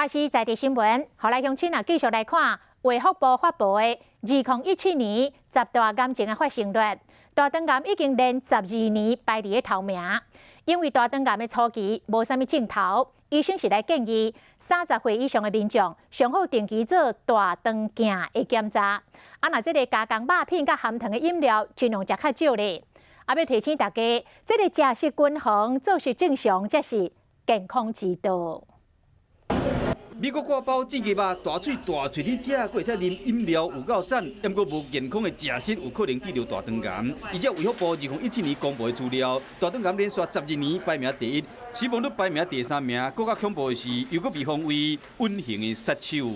也是在地新闻，后来乡亲啊继续来看卫福部发布的2017年10大癌症的发生率，大肠癌已经连12年排伫头名。因为大肠癌的初期无啥物症头，医生是来建议30岁以上的民众上好定期做大肠镜的检查。若这个加工肉片甲含糖的饮料，尽量食较少咧。要提醒大家，这个食食均衡、作息正常，才是健康之道。美国挂包煎鸡肉，大嘴大嘴你食，过会使啉饮料有够赞，不过无健康的食食有可能得到大肠癌。而且卫福部2017年公布的资料，大肠癌连续12年排名第一，死亡率排名第3名。更加恐怖的是，又搁被封为隐形的杀手。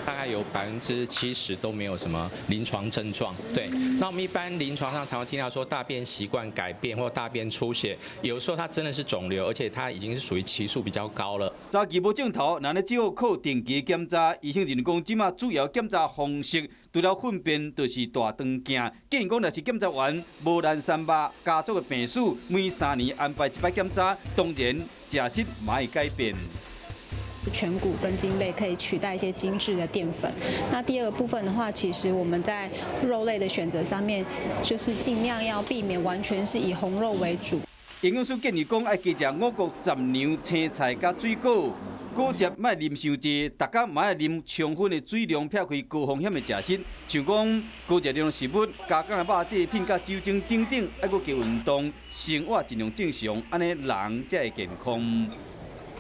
大概有70%都没有什么临床症状。对，那我们一般临床上常会听到说大便习惯改变或大便出血，有时候它真的是肿瘤，而且它已经是属于期数比较高了。早期无症头，那只好靠定期检查。医生认为讲，即马主要检查方式除了粪便，就是大肠镜。建议讲，若是检查完无难三八，家族的病史每3年安排一摆检查，当然食食嘛会改变。全谷根茎类可以取代一些精致的淀粉。那第二个部分的话，其实我们在肉类的选择上面，就是尽量要避免完全是以红肉为主。营养师建议讲，爱加食五谷杂粮、青菜加水果，果汁莫啉伤济，大家莫爱啉充分的水量，撇开高风险的食食，像讲高热量食物、加工的肉制品、甲酒精等等，爱搁加运动，生活尽量正常，安尼人才会健康。